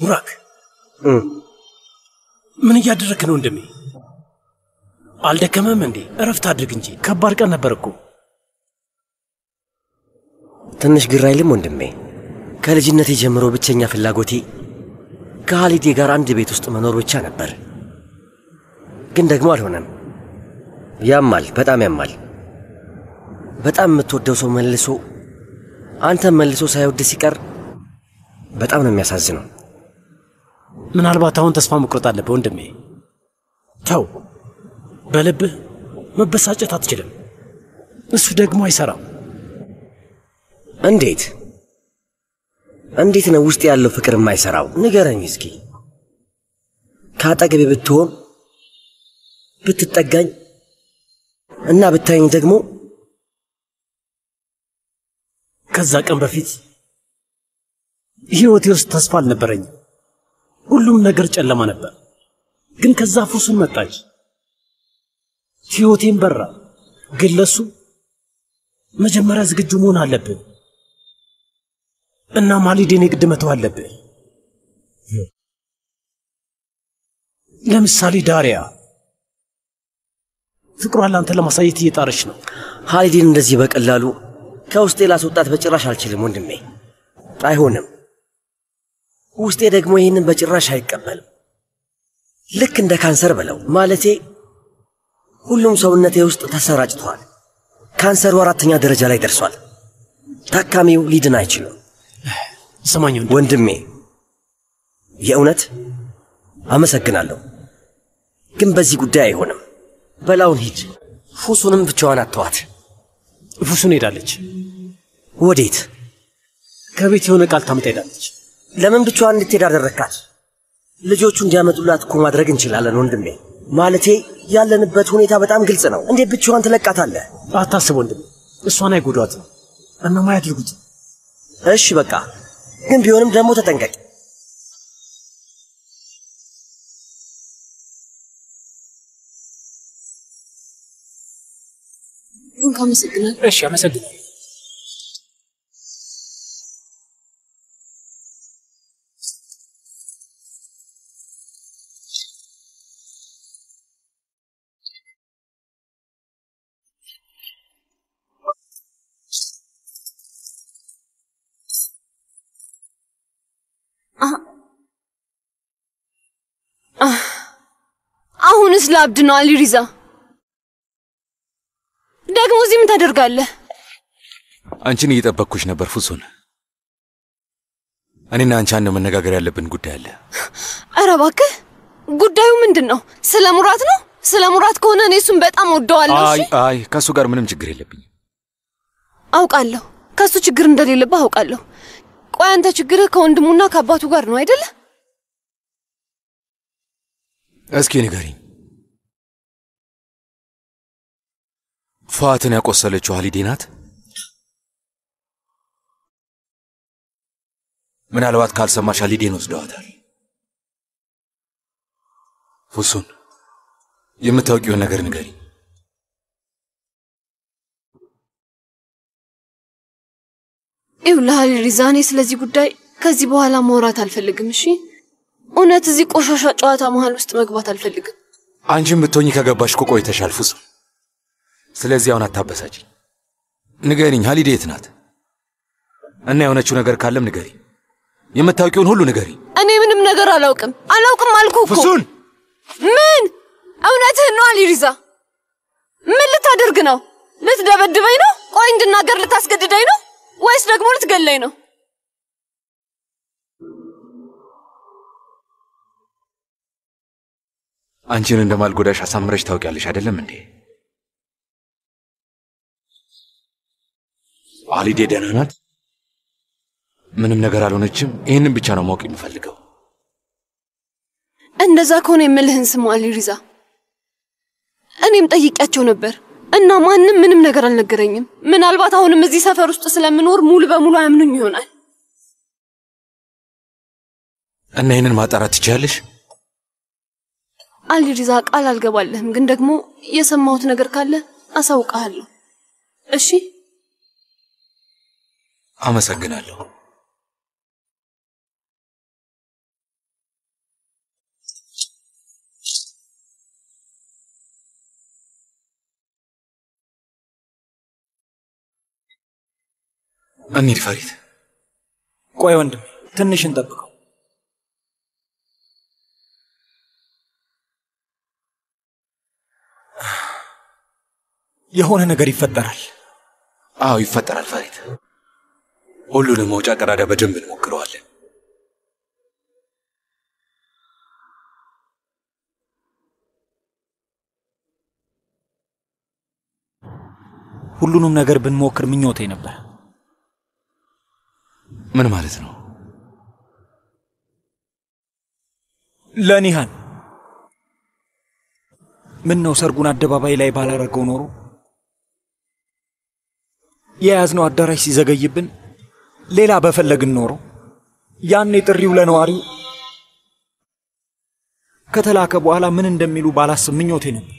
ሙራክ ምን እያደረክ ነው እንደሚ አልደከመም እንዴ እረፍት አድርግ እንጂ ከባድ ቀን ነበርኩ ትንሽ ግራ አይልም ወንድሜ ከልጅነቴ ጀምሮ ብቸኛ ፍላጎቴ ከሃሊዴ ጋር አንድ ቤት ውስጥ መኖር ብቻ ነበር ግን ደግሞ አልሆነም ያማል በጣም ያማል በጣም የምትወደው ሰው መልሶ አንተ መልሶ ሳይወድ ሲቀር በጣም ነው የሚያሳዝነው ምናልባት አሁን ተስፋ መቁረጥ አለብህ ወንድሜ ተው በልብህ መበሳጨት አትችልም እሱ ደግሞ አይሰራም እንዴት ነው ውስጥ ያለው ፍቅር የማይሰራው ንገረኝ እስኪ ካጠገቤ ብትሆን ብትጠጋኝ እና ብታየኝ ደግሞ ከዛ ቀን በፊት ህይወቴ ውስጥ ተስፋ አልነበረኝ ሁሉም ነገር ጨለማ ነበር ግን ከዛ ፉሱን መጣች ህይወቴን በራ ግን ለሱ መጀመሪያ ዝግጁ መሆን አለብህ እና ማሊዴን የግድ መተው አለብህ ለምሳሌ ዳሪያ ፍቅሯን ላንተ ለማሳየት እየጣረች ነው ሃሊዴን እንደዚህ በቀላሉ ከውስጤ ላስወጣት በጭራሽ አልችልም ወንድሜ አይሆንም ውስጤ ደግሞ ይህንን በጭራሽ አይቀበልም ልክ እንደ ካንሰር በለው ማለቴ ሁሉም ሰውነቴ ውስጥ ተሰራጭቷል ካንሰሩ 4ኛ ደረጃ ላይ ደርሷል ታካሚው ሊድን አይችልም ሰማኝ ወንድሜ የእውነት አመሰግናለሁ ግን በዚህ ጉዳይ አይሆንም በላውን ሂድ ፉሱንም ብቻዋን አትተዋት ፉሱን ሄዳለች ወዴት ከቤት የሆነ ቃል ታመጣ ሄዳለች ለምን ብቻዋን እንድትሄድ አደረካት ልጆቹ እንዲያመጡላት እኮ ማድረግ እንችላለን ወንድሜ ማለቴ ያለንበት ሁኔታ በጣም ግልጽ ነው እንዴ ብቻዋን ትለቃታለህ አታስብ ወንድሜ እሷን አይጎዷትም እና ማያድርጉት እሺ በቃ ግን ቢሆንም ደግሞ ተጠንቀቅ እንካመሰግናለሁ እሺ አመሰግናለሁ አሁንስ ላብድ ነው አሊሪዛ ደግሞ እዚህ ምን ታደርጋለህ አንቺን እየጠበቅኩሽ ነበር ፉሱን እኔና አንቺ አንድ መነጋገር ያለብን ጉዳይ አለ ኧረ እባክህ ጉዳዩ ምንድነው ስለ ሙራት ነው ስለ ሙራት ከሆነ እኔ እሱን በጣም ወደዋለሁ እሺ አይ ከሱ ጋር ምንም ችግር የለብኝም አውቃለሁ ከሱ ችግር እንደሌለብህ አውቃለሁ ቆይ አንተ ችግርህ ከወንድሙና ከአባቱ ጋር ነው አይደለ እስኪ ንገሪኝ ፋትን ያቆሰለችው ሃሊዴ ናት ምናልባት ካልሰማሽ ሃሊዴን ወስደዋታል ፉሱን የምታውቂውን ነገር ንገሪኝ ይኸውልህ አሊሪዛ እኔ ስለዚህ ጉዳይ ከዚህ በኋላ ማውራት አልፈልግም እሺ እውነት እዚህ ቆሻሻ ጨዋታ መሃል ውስጥ መግባት አልፈልግም አንቺም ብትሆኚ ከገባሽ እኮ ቆይተሻል ፉሱን ስለዚህ አሁን አታበሳጭ ንገሪኝ ሃሊዴ የት ናት እና የሆነችው ነገር ካለም ንገሪኝ የምታውቂውን ሁሉ ንገሪኝ እኔ ምንም ነገር አላውቅም አልኩህ እኮ ፉሱን ምን እውነትህን ነው አሊሪዛ ምን ልታደርግ ነው ልትደበድበኝ ነው ቆይ እንድናገር ልታስገድደኝ ነው ወይስ ደግሞ ልትገለኝ ነው አንቺን እንደማልጎዳሽ አሳምረሽ ታውቂያለሽ አይደለም እንዴ ሃሊዴ ደህና ናት ምንም ነገር አልሆነችም ይሄንን ብቻ ነው ማወቅ የምፈልገው እንደዛ ከሆነ የምልህን ስሙ አሊሪዛ እኔም ጠይቄያቸው ነበር እና ማንም ምንም ነገር አልነገረኝም ምናልባት አሁንም እዚህ ሰፈር ውስጥ ስለምኖር ሙሉ በሙሉ አያምኑኝ ይሆናል እና ይሄንን ማጣራት ትችያለሽ አሊሪዛ ቃል አልገባለህም ግን ደግሞ የሰማሁት ነገር ካለ አሳውቃለሁ እሺ አመሰግናለሁ እንሂድ ፈሪት። ቆይ ወንድም ትንሽ እንጠብቀው። የሆነ ነገር ይፈጠራል። አዎ ይፈጠራል ፈሪት። ሁሉንም መውጫ ቀዳዳ በደንብ እንሞክረዋለን። ሁሉንም ነገር ብንሞክር ምኞቴ ነበር። ምን ማለት ነው? ለኒሃን ምን ነው ሰርጉን አደባባይ ላይ ባላረገው ኖሮ የያዝነው አዳራሽ ሲዘገይብን ሌላ በፈለግን ኖሮ ያኔ ጥሪው ለነዋሪው ከተላከ በኋላ ምን እንደሚሉ ባላስብ ምኞቴ ነበር።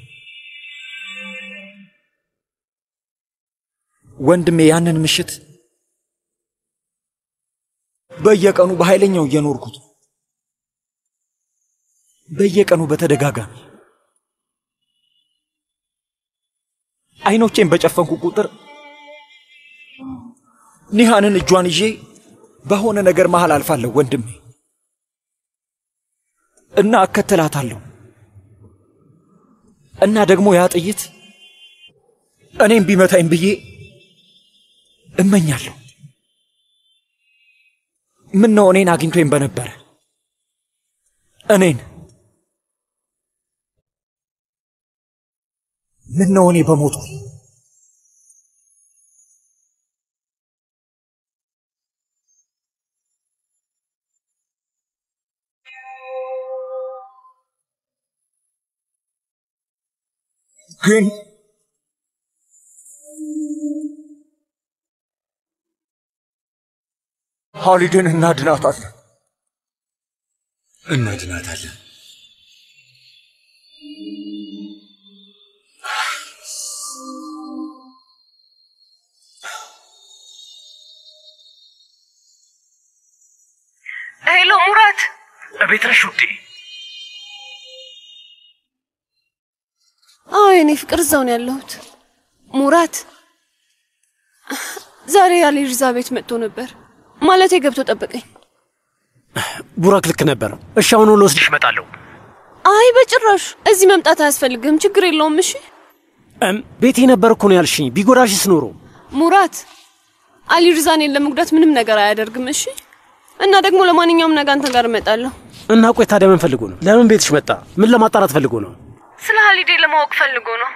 ወንድሜ ያንን ምሽት በየቀኑ በኃይለኛው እየኖርኩት በየቀኑ በተደጋጋሚ አይኖቼን በጨፈንኩ ቁጥር ኒሃንን እጇን ይዤ በሆነ ነገር መሃል አልፋለሁ ወንድሜ እና እከተላታለሁ እና ደግሞ ያ ጥይት እኔም ቢመታኝ ብዬ እመኛለሁ። ምን ነው እኔን አግኝቶኝ በነበረ እኔን ምን ነው እኔ በሞቱ ግን ኻሊድን እናድናታለን። ሄሎ ሙራት፣ ቤት ነሽ ውዴ? አዎ የኔ ፍቅር እዛው ነው ያለሁት። ሙራት ዛሬ ያለ ሪዛ ቤት መጥቶ ነበር። ማለቴ ገብቶ ጠበቀኝ። ቡራክ ልክ ነበር። እሺ አሁን ልወስድሽ እመጣለሁ። አይ በጭራሽ እዚህ መምጣት አያስፈልግም። ችግር የለውም። እሺ ቤቴ ነበር እኮ ነው ያልሽኝ። ቢጎዳሽስ ኖሮ? ሙራት አሊ ሪዛኔን ለመጉዳት ምንም ነገር አያደርግም። እሺ እና ደግሞ ለማንኛውም ነገር አንተ ጋር እመጣለሁ። እና ቆይ ታዲያ ምን ፈልጎ ነው? ለምን ቤትሽ መጣ? ምን ለማጣራት ፈልጎ ነው? ስለ ሀሊዴ ለማወቅ ፈልጎ ነው።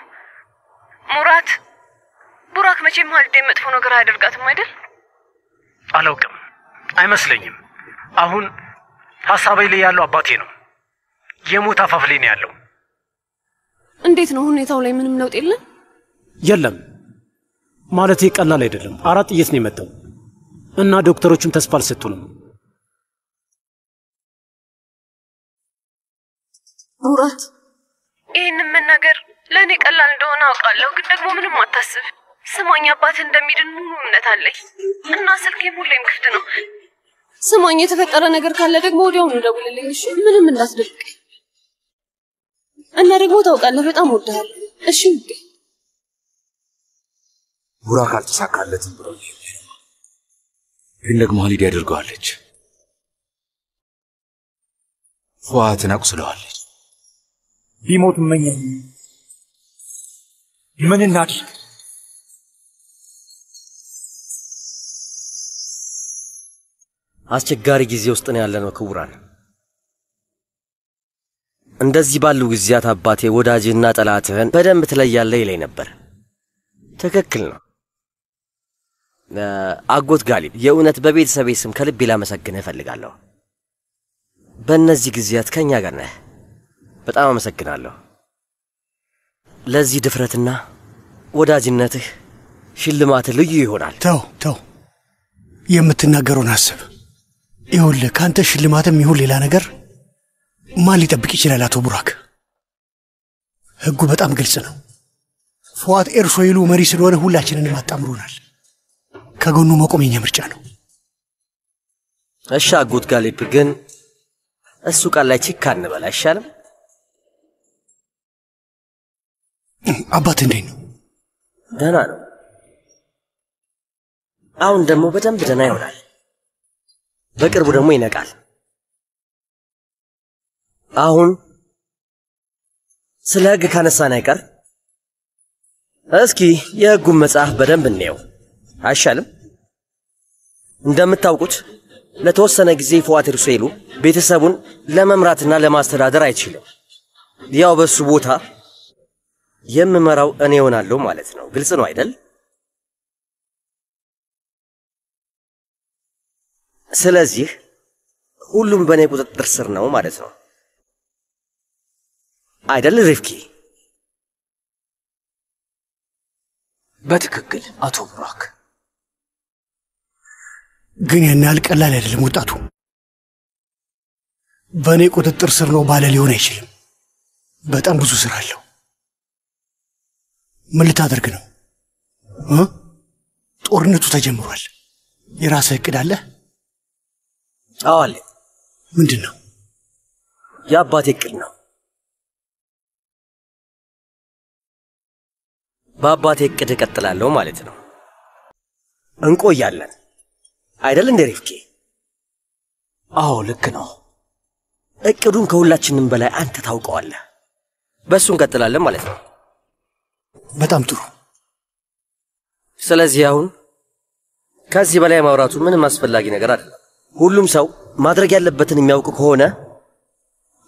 ሙራት ቡራክ መቼም ሀሊዴ መጥፎ ነገር አያደርጋትም አይደል? አላውቅም፣ አይመስለኝም። አሁን ሐሳቤ ላይ ያለው አባቴ ነው። የሞት አፋፍ ላይ ነው ያለው። እንዴት ነው ሁኔታው ላይ ምንም ለውጥ የለም? የለም ማለቴ ቀላል አይደለም። 4 ጥይት ነው የመጣው እና ዶክተሮቹም ተስፋ አልሰጡንም። ሙራት ይህንን መናገር ለእኔ ቀላል እንደሆነ አውቃለሁ፣ ግን ደግሞ ምንም አታስብ። ስማኝ፣ አባት እንደሚድን ሙሉ እምነት አለኝ እና ስልኬም ሁሌም ክፍት ነው። ስማኝ፣ የተፈጠረ ነገር ካለ ደግሞ ወዲያውኑ ደውልልኝ እሺ? ምንም እንዳትደብቀኝ እና ደግሞ ታውቃለህ በጣም እወድሃለሁ። እሺ ውዴ። ቡራክ አልተሳካለትም ብሎ ግን ደግሞ ሀሊድ ያደርገዋለች። ፉአትን አቁስለዋለች። ቢሞት እመኛለሁ። ምን እናድርግ? አስቸጋሪ ጊዜ ውስጥ ነው ያለነው ክቡራን። እንደዚህ ባሉ ጊዜያት አባቴ ወዳጅህና ጠላትህን በደንብ ትለያለህ ይለኝ ነበር። ትክክል ነው። አጎት ጋሊብ፣ የእውነት በቤተሰቤ ስም ከልቤ ላመሰግንህ እፈልጋለሁ። በእነዚህ ጊዜያት ከኛ ጋር ነህ። በጣም አመሰግናለሁ። ለዚህ ድፍረትና ወዳጅነትህ ሽልማትህ ልዩ ይሆናል። ተው የምትናገረውን አስብ። ይኸውልህ ከአንተ ሽልማትም ይሁን ሌላ ነገር ማን ሊጠብቅ ይችላል? አቶ ቡራክ፣ ህጉ በጣም ግልጽ ነው። ፉአት ኤርሶይሉ መሪ ስለሆነ ሁላችንንም አጣምሮናል። ከጎኑ መቆም የኛ ምርጫ ነው። እሺ አጎት ጋሊብ፣ ግን እሱ ቃል ላይ ቺካ እንበል አይሻልም? አባት እንዴት ነው? ደህና ነው። አሁን ደግሞ በደንብ ደህና ይሆናል። በቅርቡ ደግሞ ይነቃል። አሁን ስለ ሕግ ካነሳን አይቀር እስኪ የሕጉን መጽሐፍ በደንብ እንየው አይሻልም? እንደምታውቁት ለተወሰነ ጊዜ ፉአድ ሩሴሉ ቤተሰቡን ለመምራትና ለማስተዳደር አይችልም። ያው በሱ ቦታ የምመራው እኔ ሆናለሁ ማለት ነው። ግልጽ ነው አይደል? ስለዚህ ሁሉም በእኔ ቁጥጥር ስር ነው ማለት ነው አይደል ሪፍኪ? በትክክል አቶ ቡራክ። ግን ያን ያህል ቀላል አይደለም ወጣቱ። በእኔ ቁጥጥር ስር ነው ባለ ሊሆን አይችልም። በጣም ብዙ ስራ አለው። ምን ልታደርግ ነው? ጦርነቱ ተጀምሯል። የራስህ እቅድ አለ? አዎ አለ። ምንድን ነው? የአባቴ እቅድ ነው። በአባቴ እቅድ እቀጥላለሁ ማለት ነው። እንቆያለን አይደል እንደ ሪፍኪ? አዎ ልክ ነው። እቅዱን ከሁላችንም በላይ አንተ ታውቀዋለህ። በሱ እንቀጥላለን ማለት ነው። በጣም ጥሩ። ስለዚህ አሁን ከዚህ በላይ ማውራቱ ምንም አስፈላጊ ነገር አይደለም። ሁሉም ሰው ማድረግ ያለበትን የሚያውቅ ከሆነ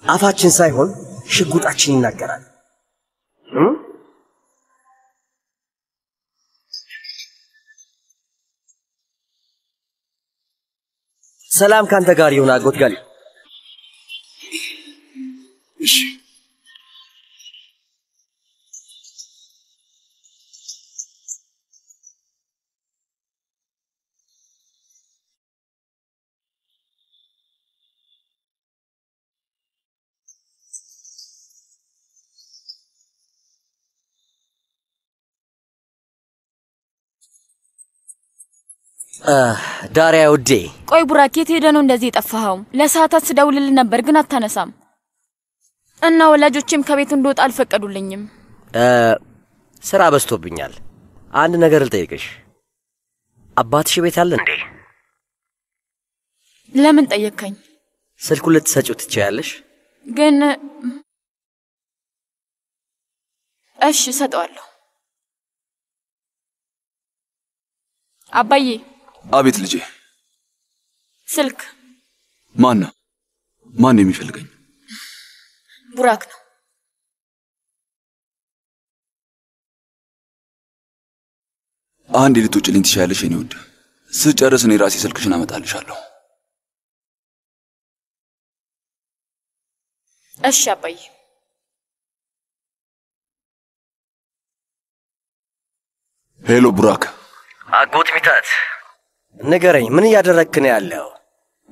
አፋችን ሳይሆን ሽጉጣችን ይናገራል። ሰላም ካንተ ጋር ይሁን አጎት ጋሊ። እሺ ዳሪያ ውዴ። ቆይ ቡራክ የት ሄደ ነው እንደዚህ የጠፋኸው? ለሰዓታት ስደውልልህ ነበር ግን አታነሳም። እና ወላጆቼም ከቤት እንድወጣ አልፈቀዱልኝም። ስራ በዝቶብኛል። አንድ ነገር ልጠይቅሽ። አባትሽ ቤት አለ እንዴ? ለምን ጠየቅከኝ? ስልኩን ልትሰጪው ትችያለሽ? ግን እሺ እሰጠዋለሁ። አባዬ። አቤት ልጄ። ስልክ። ማን ነው? ማን የሚፈልገኝ? ቡራክ ነው። አንድ ልትውጭልኝ ትችያለሽ የኔ ውድ? ስጨርስ እኔ ራሴ ስልክሽን አመጣልሻለሁ። እሺ አባዬ። ሄሎ ቡራክ። አጎት ሚታት ንገረኝ፣ ምን እያደረግክ ነው ያለው?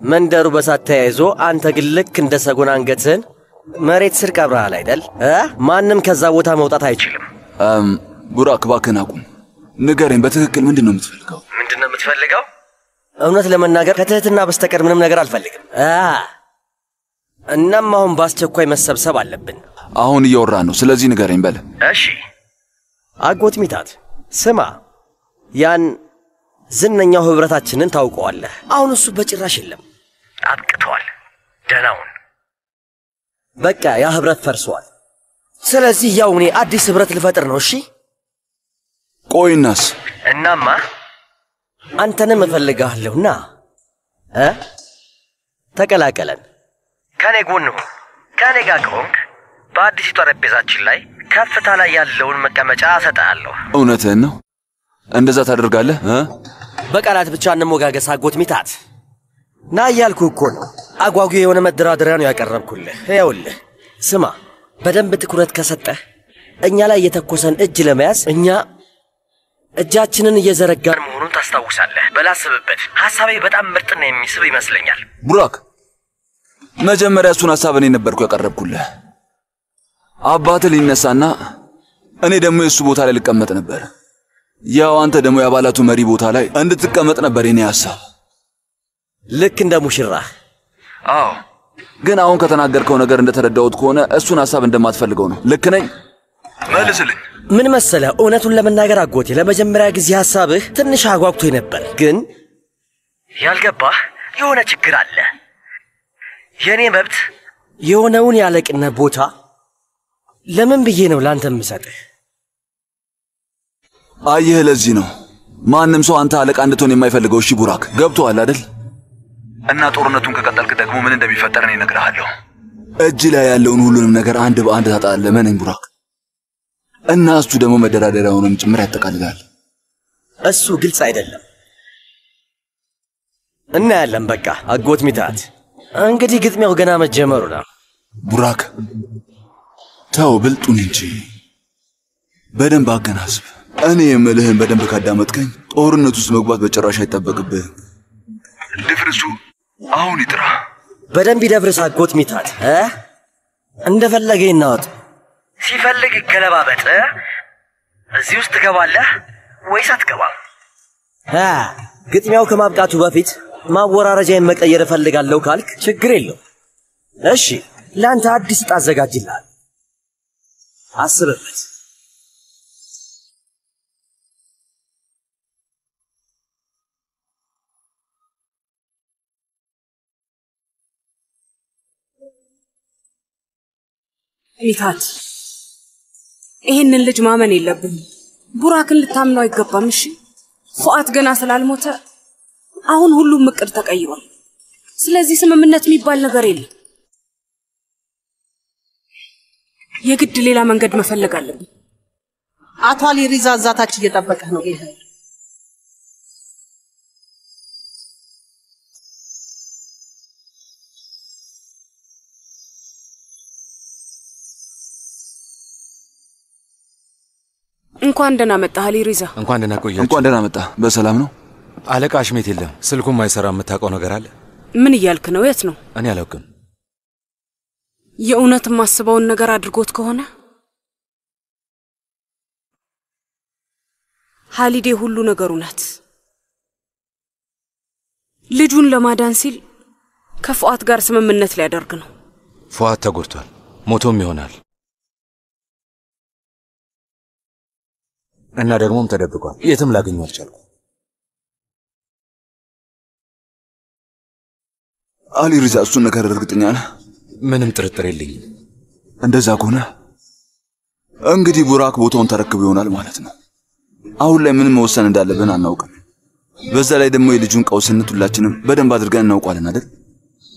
መንደሩ በሳት ተያይዞ አንተ ግን ልክ እንደ ሰጎን አንገትህን መሬት ስር ቀብረሃል አይደል? ማንም ከዛ ቦታ መውጣት አይችልም። ቡራክ እባክህን አቁም። ንገረኝ በትክክል ምንድን ነው የምትፈልገው? ምንድን ነው የምትፈልገው? እውነት ለመናገር ከትህትና በስተቀር ምንም ነገር አልፈልግም። እናም አሁን በአስቸኳይ መሰብሰብ አለብን። አሁን እያወራን ነው፣ ስለዚህ ንገረኝ በል። እሺ አጎት ሚታት ስማ፣ ያን ዝነኛው ህብረታችንን ታውቀዋለህ? አሁን እሱ በጭራሽ የለም፣ አብቅተዋል። ደህናውን በቃ ያ ህብረት ፈርሷል። ስለዚህ ያው እኔ አዲስ ህብረት ልፈጥር ነው። እሺ ቆይናስ? እናማ አንተንም እፈልግሃለሁና ተቀላቀለን። ከኔ ጎን ሁን። ከኔ ጋር ከሆንክ በአዲሱ ጠረጴዛችን ላይ ከፍታ ላይ ያለውን መቀመጫ እሰጥሃለሁ። እውነትህን ነው? እንደዛ ታደርጋለህ? በቃላት ብቻ እንሞጋገስ አጎት ሚታት። ና እያልኩህ እኮ ነው። አጓጊ የሆነ መደራደሪያ ነው ያቀረብኩልህ። ይኸውልህ ስማ፣ በደንብ ትኩረት ከሰጠህ እኛ ላይ የተኮሰን እጅ ለመያዝ እኛ እጃችንን እየዘረጋን መሆኑን ታስታውሳለህ። በላስብበት። ሐሳቤ በጣም ምርጥና የሚስብ ይመስለኛል። ቡራክ፣ መጀመሪያ እሱን ሐሳብ እኔ ነበርኩ ያቀረብኩልህ። አባትህ ሊነሳና እኔ ደግሞ የእሱ ቦታ ላይ ልቀመጥ ነበር። ያው አንተ ደግሞ የአባላቱ መሪ ቦታ ላይ እንድትቀመጥ ነበር የኔ ሐሳብ። ልክ እንደ ሙሽራህ። አዎ፣ ግን አሁን ከተናገርከው ነገር እንደተረዳሁት ከሆነ እሱን ሐሳብ እንደማትፈልገው ነው። ልክ ነኝ? መልስልኝ። ምን መሰለህ፣ እውነቱን ለመናገር አጎቴ ለመጀመሪያ ጊዜ ሐሳብህ ትንሽ አጓግቶኝ ነበር። ግን ያልገባህ የሆነ ችግር አለ። የኔ መብት የሆነውን ያለቅነት ቦታ ለምን ብዬ ነው ላንተ የምሰጥህ? አየህ፣ ለዚህ ነው ማንም ሰው አንተ አለቃ እንድትሆን የማይፈልገው። እሺ ቡራክ፣ ገብቶሃል አይደል? እና ጦርነቱን ከቀጠልክ ደግሞ ምን እንደሚፈጠር እኔ እነግርሃለሁ። እጅ ላይ ያለውን ሁሉንም ነገር አንድ በአንድ ታጣለህ። መነኝ ቡራክ። እና እሱ ደግሞ መደራደሪያውንም ጭምር ያጠቃልላል። እሱ ግልጽ አይደለም። እናያለን። በቃ አጎት ሚታት፣ እንግዲህ ግጥሚያው ገና መጀመሩ ነው። ቡራክ ተው፣ ብልጡን እንጂ በደንብ አገናዝብ። እኔ የምልህን በደንብ ካዳመጥከኝ ጦርነት ውስጥ መግባት በጭራሽ አይጠበቅብህም። ድፍርሱ አሁን ይጥራ። በደንብ ይደፍርስ አጎት ሚታት። እንደፈለገ ይናወጥ፣ ሲፈልግ ይገለባበጥ። እዚህ ውስጥ ትገባለህ ወይስ አትገባም? ግጥሚያው ከማብቃቱ በፊት ማወራረጃዬን መቀየር እፈልጋለሁ ካልክ ችግር የለው። እሺ፣ ለአንተ አዲስ ዕጣ አዘጋጅልሃል። አስብበት። ሚታት፣ ይህንን ልጅ ማመን የለብንም። ቡራክን ልታምነው አይገባም። እሺ፣ ፉአት ገና ስላልሞተ አሁን ሁሉም እቅድ ተቀይሯል። ስለዚህ ስምምነት የሚባል ነገር የለም። የግድ ሌላ መንገድ መፈለግ አለብን። አቶ አሊ ሪዛ እዛታች እየጠበቀህ ነው። ይሄ እንኳን ደህና መጣህ አሊ ሪዛ። እንኳን ደህና ቆያችሁ። እንኳን ደህና መጣ። በሰላም ነው? አለቃ አሽሜት የለም። ስልኩም አይሰራ። የምታውቀው ነገር አለ? ምን እያልክ ነው? የት ነው? እኔ አላውቅም። የእውነት የማስበውን ነገር አድርጎት ከሆነ ሀሊዴ ሁሉ ነገሩ ናት። ልጁን ለማዳን ሲል ከፉአት ጋር ስምምነት ሊያደርግ ነው። ፉአት ተጎድቷል፣ ሞቶም ይሆናል እና ደግሞም ተደብቋል። የትም ላገኘው አልቻልኩም። አሊ ሪዛ እሱን ነገር እርግጠኛ ነህ? ምንም ጥርጥር የለኝም። እንደዛ ከሆነ እንግዲህ ቡራክ ቦታውን ተረክቦ ይሆናል ማለት ነው። አሁን ላይ ምንም መወሰን እንዳለብን አናውቅም። በዛ ላይ ደግሞ የልጁን ቀውስነት ሁላችንም በደንብ አድርገን እናውቃለን አይደል?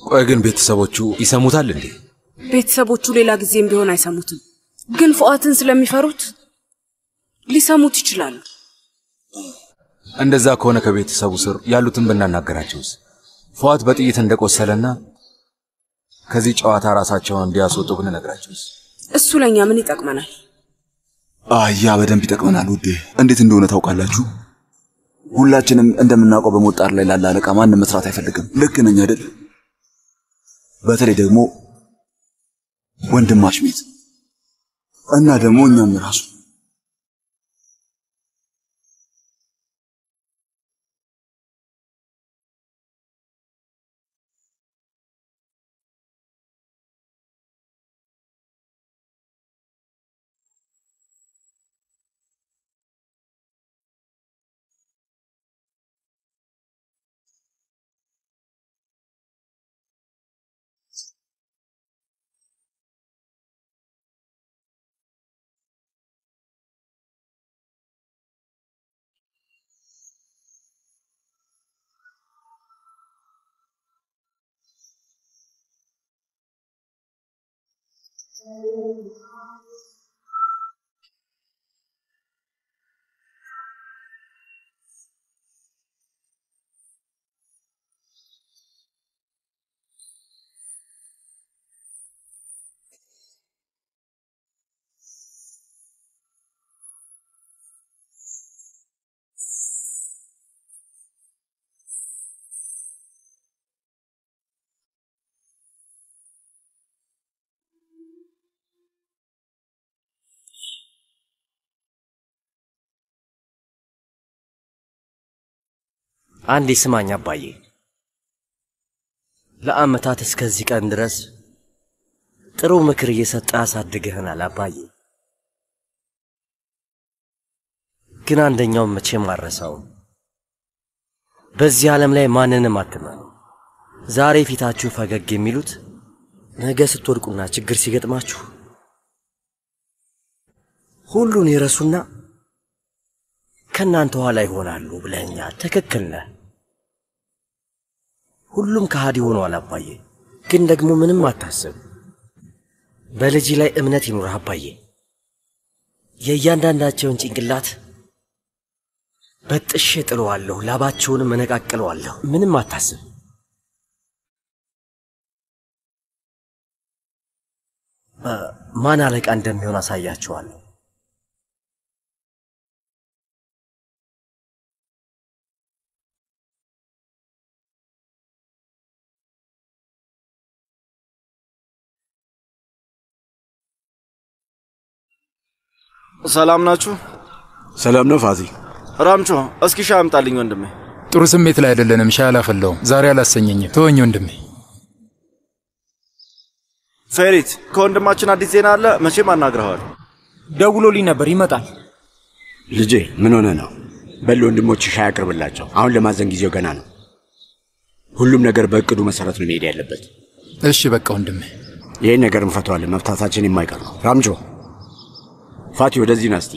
ቆይ ግን ቤተሰቦቹ ይሰሙታል እንዴ? ቤተሰቦቹ ሌላ ጊዜም ቢሆን አይሰሙትም። ግን ፉአትን ስለሚፈሩት ሊሰሙት ይችላሉ። እንደዛ ከሆነ ከቤተሰቡ ስር ያሉትን ብናናገራቸውስ? ፉአት በጥይት እንደቆሰለና ከዚህ ጨዋታ ራሳቸውን እንዲያስወጡ ብንነግራቸውስ? እሱ ለኛ ምን ይጠቅመናል? ያ በደንብ ይጠቅመናል ውዴ። እንዴት እንደሆነ ታውቃላችሁ? ሁላችንም እንደምናውቀው በሞጣር ላይ ላለ አለቃ ማንም መስራት አይፈልግም። ልክ ነኝ አይደል? በተለይ ደግሞ ወንድም አሽሜት እና ደግሞ እኛም ራሱ አንዴ ስማኝ አባዬ፣ ለአመታት እስከዚህ ቀን ድረስ ጥሩ ምክር እየሰጠ አሳድገህናል አባዬ። ግን አንደኛውን መቼም አልረሳውም። በዚህ ዓለም ላይ ማንንም አትመኑ። ዛሬ ፊታችሁ ፈገግ የሚሉት ነገ ስትወድቁና ችግር ሲገጥማችሁ ሁሉን ይረሱና ከናንተ ኋላ ይሆናሉ ብለኛል። ትክክል ነህ። ሁሉም ከሃዲ ሆኗል አባዬ። ግን ደግሞ ምንም አታስብ። በልጅ ላይ እምነት ይኑርህ አባዬ። የእያንዳንዳቸውን ጭንቅላት በጥሼ ጥለዋለሁ፣ ላባቸውንም እነቃቅለዋለሁ። ምንም አታስብ። ማን አለቃ እንደሚሆን አሳያቸዋለሁ። ሰላም ናችሁ? ሰላም ነው ፋዚ። ራምቾ እስኪ ሻይ አምጣልኝ ወንድሜ። ጥሩ ስሜት ላይ አይደለንም። ሻይ አላፈላውም። ዛሬ አላሰኘኝም። ተወኝ ወንድሜ። ፌሪት ከወንድማችን አዲስ ዜና አለ። መቼም አናግረዋል። ደውሎልኝ ነበር፣ ይመጣል። ልጄ ምን ሆነ ነው? በል ወንድሞች ሻይ አቅርብላቸው። አሁን ለማዘን ጊዜው ገና ነው። ሁሉም ነገር በእቅዱ መሰረት ነው መሄድ ያለበት። እሺ በቃ ወንድሜ፣ ይህን ነገር እንፈተዋለን። መፍታታችን የማይቀር ነው። ራምቾ ፋቲ ወደዚህ ና እስቲ።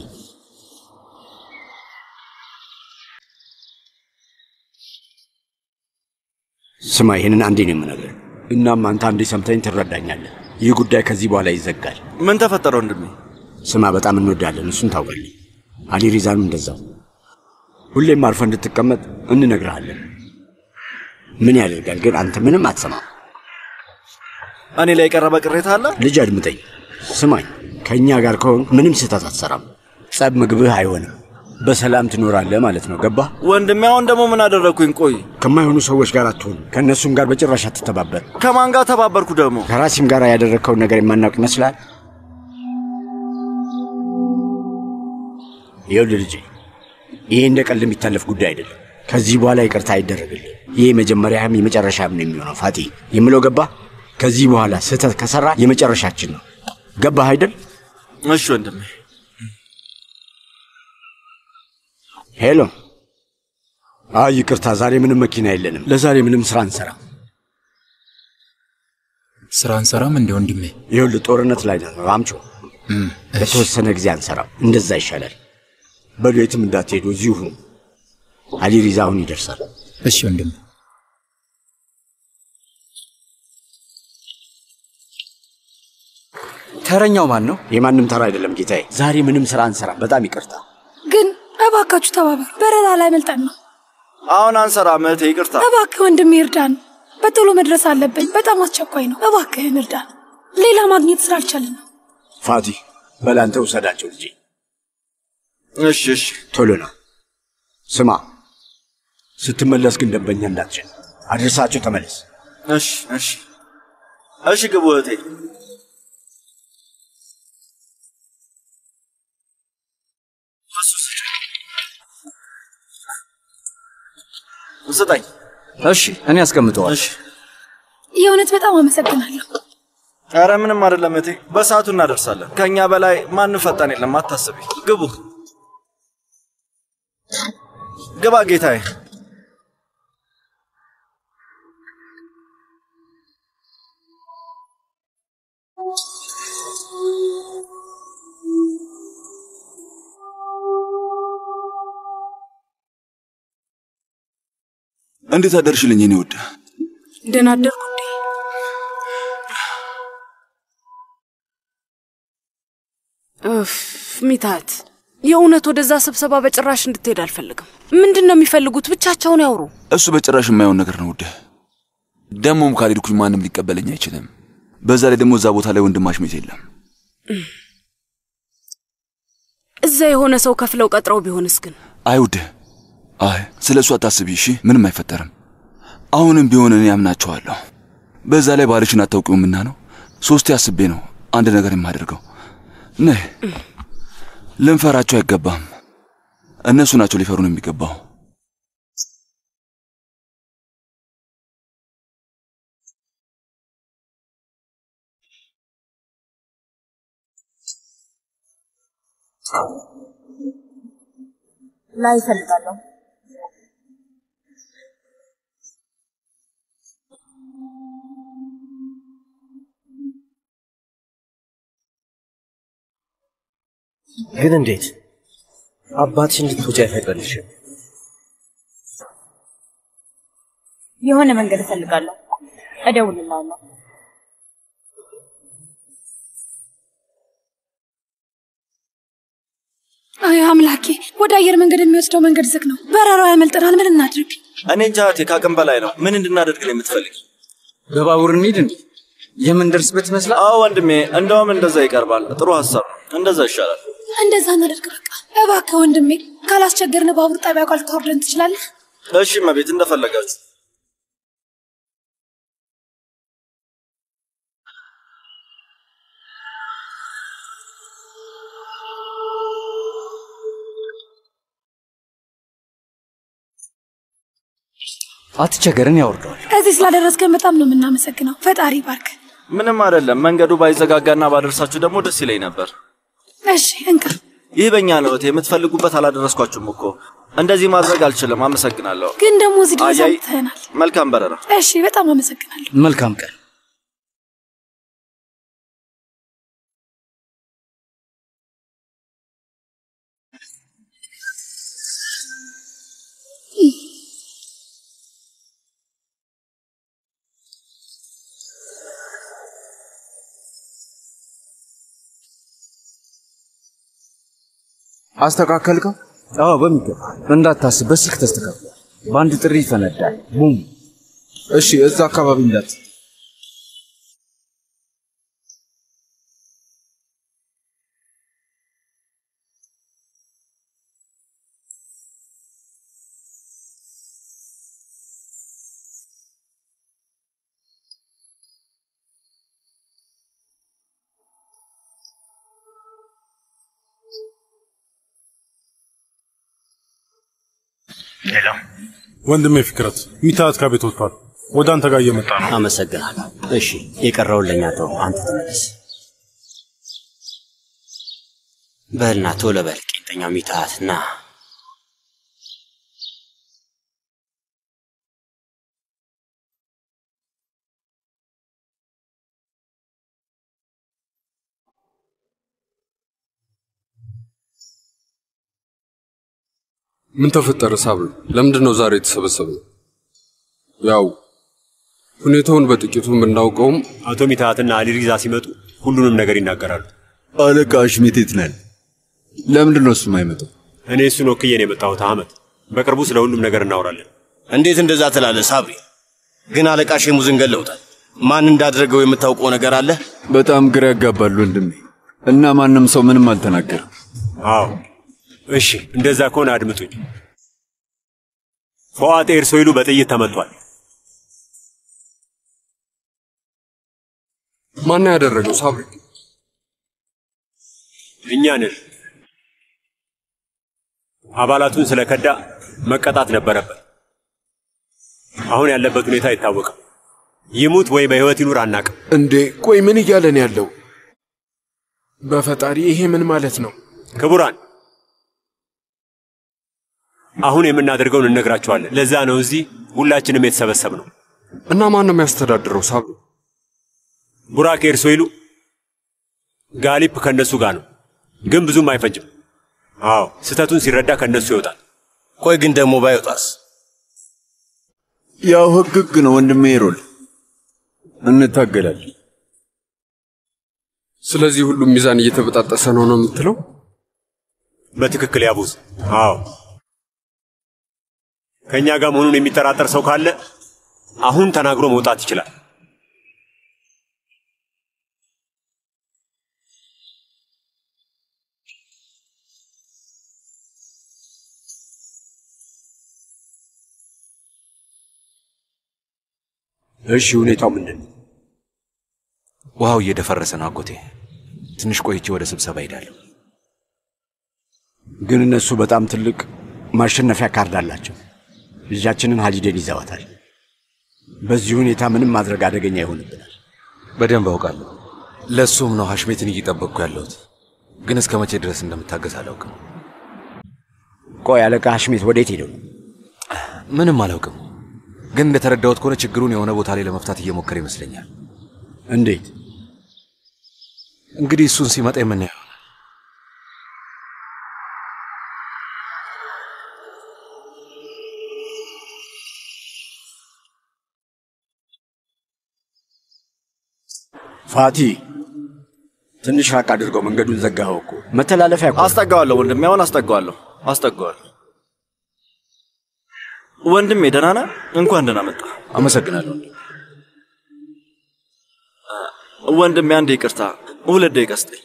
ስማ፣ ይህንን አንዴ ነው የምነግርህ። እናም አንተ አንዴ ሰምተኝ ትረዳኛለህ። ይህ ጉዳይ ከዚህ በኋላ ይዘጋል። ምን ተፈጠረ ወንድሜ? ስማ፣ በጣም እንወዳለን፣ እሱን ታውቃለህ። አሊ ሪዛንም እንደዛው። ሁሌም አርፈህ እንድትቀመጥ እንነግርሃለን። ምን ያደርጋል ግን አንተ ምንም አትሰማም። እኔ ላይ የቀረበ ቅሬታ አለ? ልጅ አድምጠኝ፣ ስማኝ። ከእኛ ጋር ከሆንክ ምንም ስህተት አትሰራም። ጸብ ምግብህ አይሆንም። በሰላም ትኖራለህ ማለት ነው። ገባህ ወንድሜ? አሁን ደግሞ ምን አደረግኩኝ? ቆይ ከማይሆኑ ሰዎች ጋር አትሆን። ከእነሱም ጋር በጭራሽ አትተባበር። ከማን ጋር ተባበርኩ ደግሞ? ከራሲም ጋር ያደረግከውን ነገር የማናውቅ ይመስላል። ይኸውልህ ልጄ፣ ይሄ እንደ ቀልድ የሚታለፍ ጉዳይ አይደለም። ከዚህ በኋላ ይቅርታ አይደረግልህ። ይሄ መጀመሪያም የመጨረሻም ነው የሚሆነው። ፋቲ የምለው ገባህ? ከዚህ በኋላ ስህተት ከሰራ የመጨረሻችን ነው። ገባህ አይደል? እሺ ወንድሜ። ሄሎ። ይቅርታ፣ ዛሬ ምንም መኪና የለንም። ለዛሬ ምንም ስራ አንሰራም። ስራ አንሰራም እንዴ ወንድሜ? ይኸውልህ ጦርነት ላይ ነን ራምቾ። በተወሰነ ጊዜ አንሰራም። እንደዛ ይሻላል። በሉ የትም እንዳትሄዱ፣ እዚሁ ሁኑ። አሊ ሪዛ አሁን ይደርሳል። እሺ ወንድሜ። ተረኛው ማን ነው? የማንም ተራ አይደለም ጌታዬ። ዛሬ ምንም ስራ አንሰራም። በጣም ይቅርታ። ግን እባካችሁ ተባበሩ። በረራ ላይ መልጠን ነው። አሁን አንሰራም እህቴ፣ ይቅርታ። እባክህ ወንድሜ እርዳን። በቶሎ መድረስ አለብን። በጣም አስቸኳይ ነው። እባክህን እርዳን። ሌላ ማግኘት ስላልቻልን ነው። ፋቲ በላንተ ውሰዳቸው ልጄ። እሺ እሺ፣ ቶሎ ና። ስማ፣ ስትመለስ ግን ደንበኛ እንዳትችል አድርሳቸው ተመለስ። እሺ እሺ እሺ። ግቡ እህቴ። ስጠኝ። እሺ እኔ አስቀምጠዋለሁ። እሺ። የእውነት በጣም አመሰግናለሁ። ኧረ ምንም አይደለም እህቴ፣ በሰዓቱ እናደርሳለን። ከኛ በላይ ማንም ፈጣን የለም፣ አታስቢ። ግቡ። ግባ ጌታዬ። እንዴት አደርሽልኝ የኔ ውድ? ደህና አደርኩ እንዴ? ሚታት የእውነት ወደዛ ስብሰባ በጭራሽ እንድትሄድ አልፈልግም። ምንድን ነው የሚፈልጉት? ብቻቸውን ያውሩ። እሱ በጭራሽ የማይሆን ነገር ነው ውድ። ደሞም ካልሄድኩኝ ማንም ሊቀበለኝ አይችልም። በዛ ላይ ደግሞ እዛ ቦታ ላይ ወንድማሽ ሜት የለም። እዛ የሆነ ሰው ከፍለው ቀጥረው ቢሆንስ ግን? አይ ውድ፣ አይ ስለሱ አታስቢ እሺ። ምንም አይፈጠርም። አሁንም ቢሆን እኔ አምናቸዋለሁ። በዛ ላይ ባልሽን አታውቂውምና ነው። ሶስቴ አስቤ ነው አንድ ነገር የማደርገው። ነይ፣ ልንፈራቸው አይገባም። እነሱ ናቸው ሊፈሩን የሚገባው። ላይ እፈልጋለሁ። ግን እንዴት አባትሽ እንድትወጪ አይፈቅድልሽም? የሆነ መንገድ እፈልጋለሁ። እደውልልሃለሁ። አይ አምላኬ፣ ወደ አየር መንገድ የሚወስደው መንገድ ዝግ ነው። በረራው ያመልጠናል። ምን እናድርግ? እኔ እንጃ እህቴ፣ ከአቅም በላይ ነው። ምን እንድናደርግ ነው የምትፈልጊ? በባቡር እንሂድ እንዴ? የምንደርስበት ይመስላል? አዎ ወንድሜ፣ እንደውም እንደዛ ይቀርባል። ጥሩ ሀሳብ ነው። እንደዛ ይሻላል። እንደዛ እናደርግ በቃ። እባክህ ወንድሜ፣ ካላስቸገርን ባቡር ጣቢያ ቃል ታወርደን ትችላለህ? እሺ መቤት፣ እንደፈለጋችሁ። አትቸገርን፣ ያወርደዋል። እዚህ ስላደረስከን በጣም ነው የምናመሰግነው። ፈጣሪ ባርክ። ምንም አይደለም። መንገዱ ባይዘጋጋና ባደርሳችሁ ደግሞ ደስ ይለኝ ነበር። እሺ እንካ። ይህ በእኛ ነው እህቴ። የምትፈልጉበት አላደረስኳችሁም እኮ። እንደዚህ ማድረግ አልችልም። አመሰግናለሁ። ግን ደግሞ እዚህ ድረስ አምጥተናል። መልካም በረራ። እሺ፣ በጣም አመሰግናለሁ። መልካም ቀን። አስተካከልከው? አዎ በሚገባ። እንዳታስብ፣ በስልክ ተስተካክሏል። በአንድ ጥሪ ይፈነዳል። ቡም። እሺ፣ እዛ አካባቢ እንዳት ሄሎ ወንድሜ ፍቅረት፣ ሚታት ከቤት ወጥቷል። ወደ አንተ ጋር እየመጣ ነው። አመሰግናለሁ። እሺ የቀረውን ለኛ ተው፣ አንተ ተመለስ። በልና ቶሎ በል ቄንጠኛው ሚታት ና። ምን ተፈጠረ ሳብር? ለምንድን ነው ዛሬ የተሰበሰበው? ያው ሁኔታውን በጥቂቱ የምናውቀውም አቶ ሚታትና አሊሪዛ ሲመጡ ሁሉንም ነገር ይናገራሉ። አለቃ አሽሜት የት ነህ? ለምንድን ነው እሱ የማይመጣው? እኔ እሱን ወክዬ ነው የመጣሁት አህመድ። በቅርቡ ስለ ሁሉም ነገር እናወራለን። እንዴት እንደዛ ትላለህ ሳብሪ? ግን አለቃ ሼሙዝን ገለውታል። ማን እንዳደረገው የምታውቀው ነገር አለ? በጣም ግራ ያጋባሉ ወንድሜ። እና ማንም ሰው ምንም አልተናገረም። አዎ እሺ፣ እንደዛ ከሆነ አድምጡኝ። ፎአት ኤርሶይሉ በጥይት ተመቷል። ማን ያደረገው ሳብሪ? እኛ ነን። አባላቱን ስለከዳ መቀጣት ነበረበት። አሁን ያለበት ሁኔታ አይታወቅም። ይሙት ወይ በህይወት ይኑር አናቅም። እንዴ ቆይ ምን እያለን ያለው? በፈጣሪ ይሄ ምን ማለት ነው? ክቡራን፣ አሁን የምናደርገውን እንነግራቸዋለን። ለዛ ነው እዚህ ሁላችንም የተሰበሰብነው። እና ማን ነው የሚያስተዳድረው ሳብሪ? ቡራክ ኤርሶይሉ ጋሊፕ ከነሱ ጋር ነው፣ ግን ብዙም አይፈጅም። አዎ ስተቱን ሲረዳ ከነሱ ይወጣል። ቆይ ግን ደግሞ ባይወጣስ? ያው ህግ ነው ወንድሜ ይሮል፣ እንታገላለን። ስለዚህ ሁሉም ሚዛን እየተበጣጠሰ ነው የምትለው? በትክክል ያቡዝ። አዎ ከኛ ጋር መሆኑን የሚጠራጠር ሰው ካለ አሁን ተናግሮ መውጣት ይችላል። እሺ ሁኔታው ምንድን ነው? ውሃው እየደፈረሰ ነው አጎቴ። ትንሽ ቆይቼ ወደ ስብሰባ ሄዳለሁ። ግን እነሱ በጣም ትልቅ ማሸነፊያ ካርድ አላቸው። ልጃችንን ሀሊዴን ይዘዋታል። በዚህ ሁኔታ ምንም ማድረግ አደገኛ ይሆንብናል። በደንብ አውቃለሁ። ለሱም ነው ሐሽሜትን እየጠበቅኩ ያለሁት። ግን እስከ መቼ ድረስ እንደምታገስ አላውቅም። ቆይ አለቃ ሐሽሜት ወዴት ሄደው? ምንም አላውቅም፣ ግን እንደተረዳሁት ከሆነ ችግሩን የሆነ ቦታ ላይ ለመፍታት እየሞከረ ይመስለኛል። እንዴት? እንግዲህ እሱን ሲመጣ የምናየው። ፋቲ ትንሽ ራቅ አድርገው፣ መንገዱን ዘጋኸው እኮ። መተላለፊያ እኮ። አስጠጋዋለሁ ወንድሜ፣ አሁን አስጠጋዋለሁ። ወንድሜ ደህና ነህ? እንኳን ደህና መጣ። አመሰግናለሁ ወንድሜ። አንዴ ይቅርታ፣ 2 ደቂቃ ስጠኝ።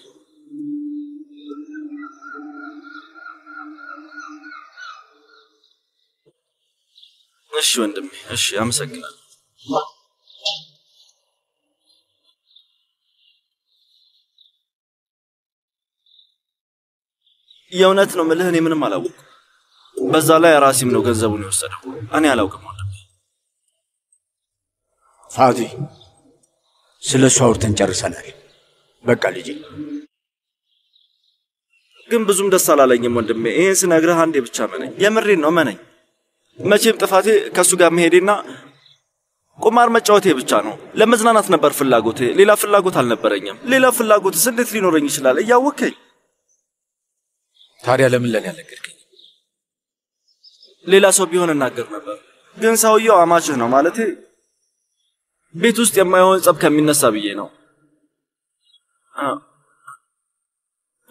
እሺ ወንድሜ፣ እሺ፣ አመሰግናለሁ። የእውነት ነው የምልህ፣ እኔ ምንም አላወቅኩም። በዛ ላይ ራሲም ነው ገንዘቡን የወሰደው። እኔ አላውቅም ወንድሜ። ፋቲ ስለ እሱ አውርተን ጨርሰናል። በቃ ልጄ። ግን ብዙም ደስ አላለኝም ወንድሜ። ይሄን ስነግርህ አንዴ ብቻ መነኝ። የምሬን ነው መነኝ። መቼም ጥፋቴ ከእሱ ጋር መሄዴና ቁማር መጫወቴ ብቻ ነው። ለመዝናናት ነበር ፍላጎቴ፣ ሌላ ፍላጎት አልነበረኝም። ሌላ ፍላጎትስ እንዴት ሊኖረኝ ይችላል እያወከኝ? ታዲያ ለምን ለኔ ያልነገርከኝ? ሌላ ሰው ቢሆን እናገር ነበር፣ ግን ሰውየው አማችህ ነው ማለቴ ቤት ውስጥ የማይሆን ጸብ ከሚነሳ ብዬ ነው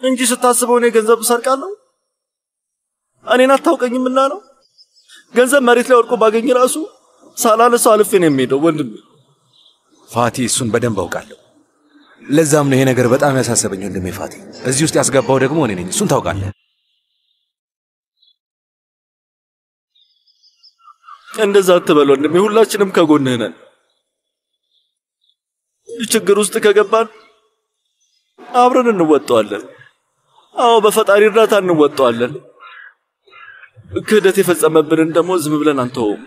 እንጂ ስታስበው እኔ ገንዘብ እሰርቃለሁ? እኔን አታውቀኝምና ነው። ገንዘብ መሬት ላይ ወድቆ ባገኝ ራሱ ሳላነሳው አልፌ ነው የሚሄደው ወንድሜ። ፋቲ እሱን በደንብ አውቃለሁ። ለዛም ነው ይሄ ነገር በጣም ያሳሰበኝ ወንድሜ ፋቲ። እዚህ ውስጥ ያስገባው ደግሞ እኔ ነኝ። እሱን ታውቃለህ። እንደዛ አትበል ወንድሜ፣ ሁላችንም ከጎንህ ነን። ችግር ውስጥ ከገባን አብረን እንወጣዋለን። አዎ በፈጣሪ እርዳታ እንወጣዋለን። ክህደት የፈጸመብንን ደግሞ ዝም ብለን አንተውም።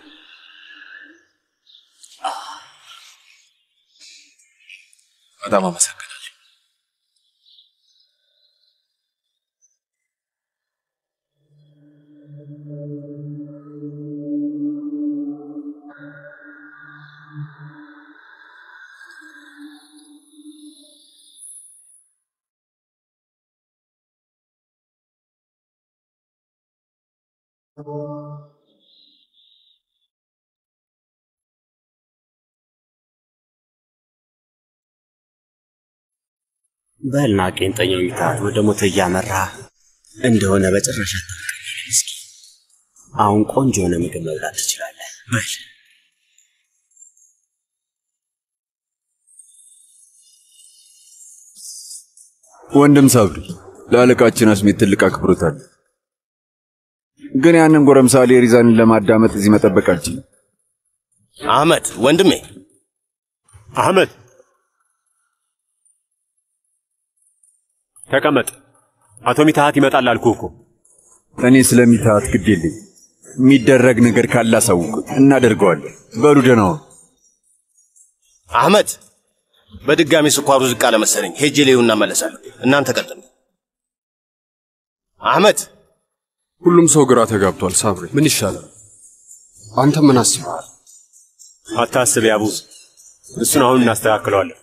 በጣም አመሰግናለሁ። በልና ቄንጠኛ ሚታት ወደ ሞት እያመራ እንደሆነ በጭራሽ አታውቅም። እስኪ አሁን ቆንጆ የሆነ ምግብ መብላት ትችላለህ። በል ወንድም ሳብሪ፣ ለአለቃችን አስሜት ትልቅ አክብሮት አለ። ግን ያንን ጎረምሳ ሪዛንን ለማዳመጥ እዚህ መጠበቅ አልችልም። አህመድ ወንድሜ፣ አህመድ ተቀመጥ። አቶ ሚታት ይመጣል አልኩህ እኮ። እኔ ስለሚታት ግድ የለኝ። የሚደረግ ነገር ካለ አሳውቅ፣ እናደርገዋለን። በሉ ደህና ሁኑ። አህመድ፣ በድጋሚ ስኳሩ ዝቅ አለ መሰለኝ። ሄጄ ሌውና መለሳለሁ። እናንተ ቀጥሉ። አህመድ፣ ሁሉም ሰው ግራ ተጋብቷል። ሳብሪ ምን ይሻላል? አንተ ምን አስበሃል? አታስብ ያቡ፣ እሱን አሁን እናስተካክለዋለን።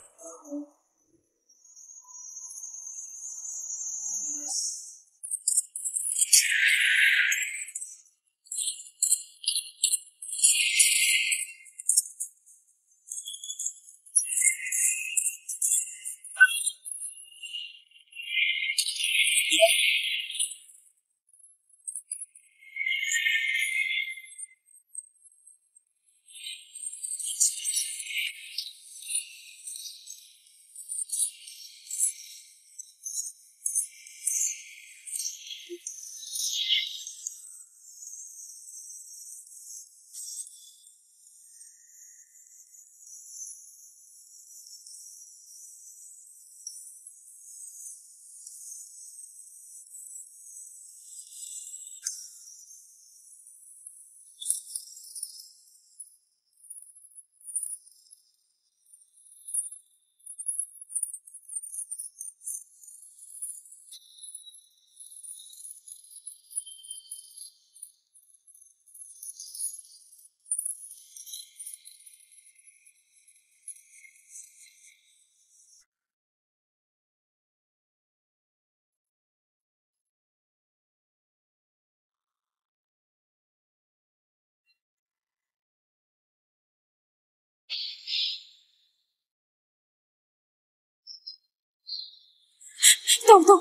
ተው ተው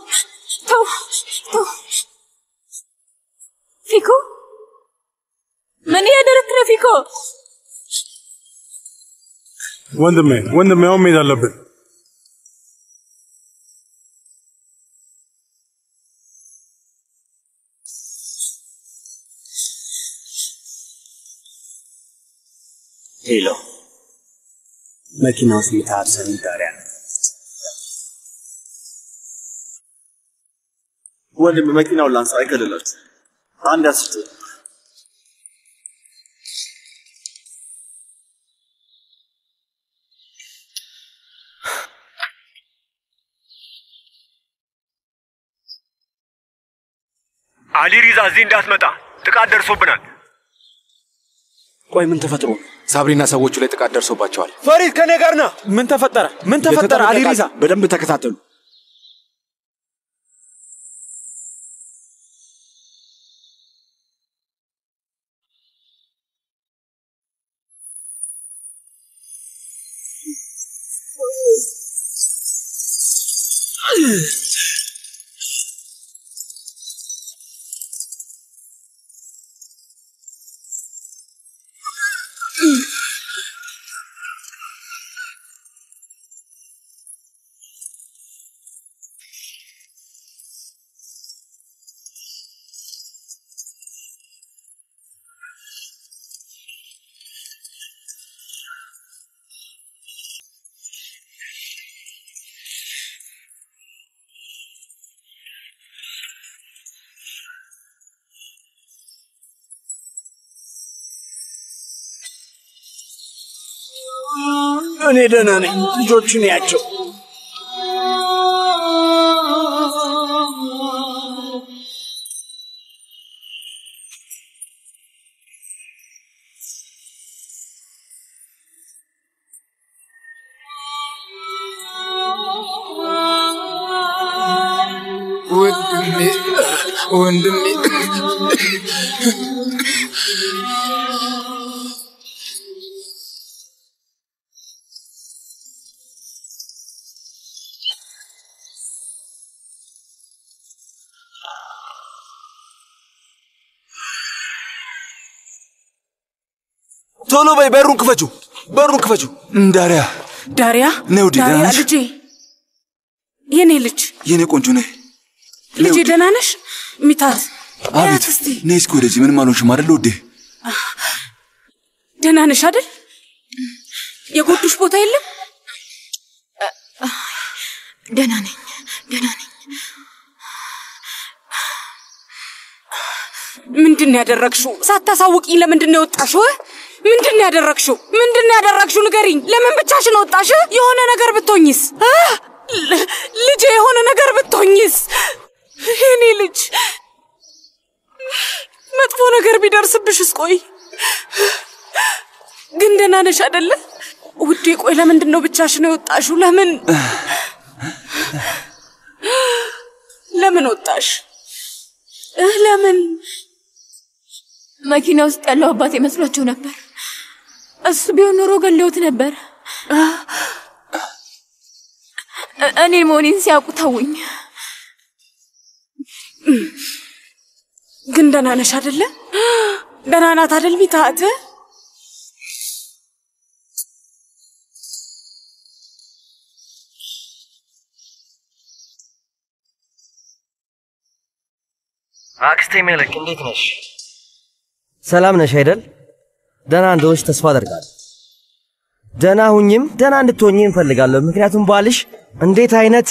ተው ተው። ፊኮ ምን ያደረክ ነው ፊኮ? ወንድሜ አሁን መሄድ አለብን። ሄሎ፣ መኪና ውስጥ የታሰሩ ዳሪያ ወንድም መኪናውን ላንሳ አይከልላችሁ። አንድ አስርት አሊ ሪዛ እዚህ እንዳትመጣ ጥቃት ደርሶብናል። ቆይ ምን ተፈጥሮ? ሳብሪና ሰዎቹ ላይ ጥቃት ደርሶባቸዋል። ፈሪድ ከኔ ጋር ና። ምን ተፈጠረ? ምን ተፈጠረ? አሊ ሪዛ በደንብ ተከታተሉ። እኔ ደህና ነኝ። ልጆቹን ያቸው ወንድሜ ቶሎ በይ፣ በሩን ክፈቹ። ዳሪያ ነው። ዳሪያ ልጄ፣ የኔ ልጅ፣ የኔ ቆንጆ ነይ። ልጄ ደህና ነሽ? ሚታት አቤት። ነይ እስኪ ወደዚህ። ምንም አልሆንሽም አይደል ውዴ? ደህና ነሽ አይደል? የጎዱሽ ቦታ የለም? ደህና ነኝ። ምንድን ነው ያደረግሽው? ሳታሳውቂኝ ለምንድን ነው የወጣሽው? ምንድን ነው ያደረግሽው? ንገሪኝ። ለምን ብቻሽን ወጣሽ? የሆነ ነገር ብትሆኝስ? ልጄ የሆነ ነገር ብትሆኝስ? የኔ ልጅ መጥፎ ነገር ቢደርስብሽስ? ቆይ ግን ደህና ነሽ አይደለ ውዴ? ቆይ ለምንድን ነው ብቻሽን የወጣሽው? ለምን ወጣሽ? ለምን? መኪና ውስጥ ያለው አባቴ መስሏቸው ነበር። እሱ ቢሆን ኖሮ ገለውት ነበር። እኔ መሆኔን ሲያውቁ ተውኝ። ግን ደህና ነሽ አይደለ? ደህና ናት አይደል ሚታት? አክስቴ ሜለክ እንዴት ነሽ? ሰላም ነሽ አይደል? ደህና እንደሆንሽ ተስፋ አደርጋለሁ። ደህና ሁኚም ደህና እንድትሆኚ እንፈልጋለሁ። ምክንያቱም ባልሽ እንዴት አይነት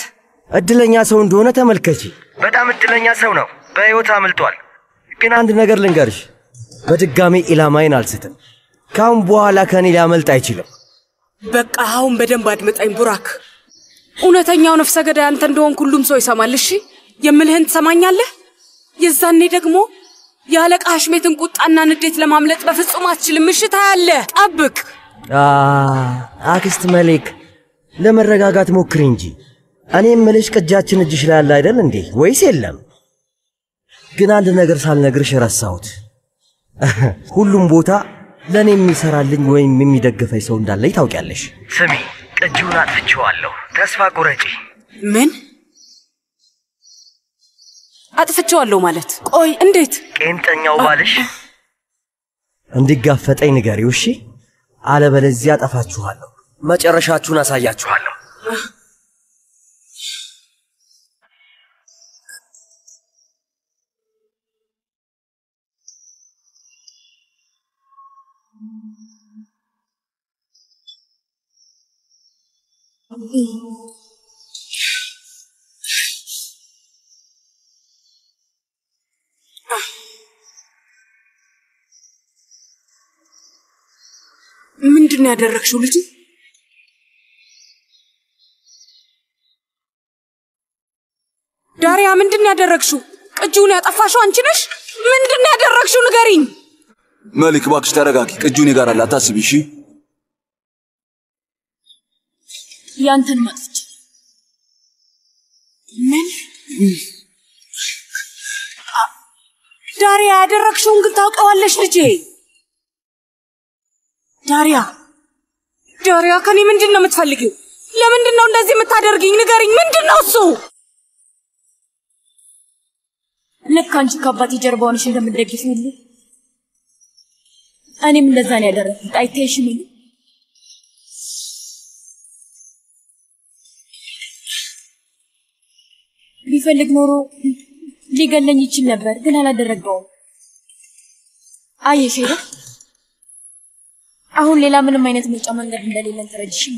እድለኛ ሰው እንደሆነ ተመልከቺ። በጣም እድለኛ ሰው ነው። በህይወት አምልጧል። ግን አንድ ነገር ልንገርሽ፣ በድጋሚ ኢላማዬን አልስትም። ካሁን በኋላ ከኔ ሊያመልጥ አይችልም። በቃ አሁን በደንብ አድምጠኝ ቡራክ። እውነተኛው ነፍሰ ገዳይ አንተ እንደሆንክ ሁሉም ሰው ይሰማል። እሺ የምልህን ትሰማኛለህ? የዛኔ ደግሞ የአለቃ ሐሽሜትን ቁጣና ንዴት ለማምለጥ በፍጹም አትችልም። እሺ ታያለህ። ጠብቅ። አክስት መሌክ ለመረጋጋት ሞክሪ እንጂ። እኔ የምልሽ ቅጃችን እጅሽ ላይ አለ አይደል እንዴ? ወይስ የለም? ግን አንድ ነገር ሳልነግርሽ ረሳሁት። ሁሉም ቦታ ለኔ የሚሰራልኝ ወይም የሚደግፈኝ ሰው እንዳለኝ ታውቂያለሽ። ስሚ፣ ቅጂውን አጥፍቼዋለሁ። ተስፋ ቁረጪ። ምን? አጥፍቼዋለሁ ማለት? ቆይ እንዴት? ቄንጠኛው ባልሽ እንዲጋፈጠኝ ንገሪው እሺ? አለበለዚያ አጠፋችኋለሁ። መጨረሻችሁን አሳያችኋለሁ። ምንድን ያደረግሽው ልጅ? ዳሪያ ምንድን ያደረግሽው? ቅጂውን ያጠፋሽው አንቺ ነሽ? ምንድን ያደረግሽው ንገሪኝ። መሊክ እባክሽ ተረጋጊ። ቅጂው እኔ ጋር አለ፣ አታስቢ እሺ? ያንተን ማጥፍቼ ምን? ዳሪያ ያደረግሽውን ግን ታውቀዋለሽ ልጄ። ዳሪያ ከኔ ምንድን ነው የምትፈልጊው? ለምንድን ነው እንደዚህ የምታደርጊኝ? ንገሪኝ፣ ምንድን ነው እሱ? ልክ አንቺ ከአባቴ ጀርባ ሆነሽ እንደምትደግፊ ሁሉ እኔም እንደዛ ነው ያደረኩት። አይታይሽም? ቢፈልግ ኖሮ ሊገለኝ ይችል ነበር፣ ግን አላደረገውም። አየሽ አይደል? አሁን ሌላ ምንም አይነት ምርጫ መንገድ እንደሌለን ተረድሽኝ።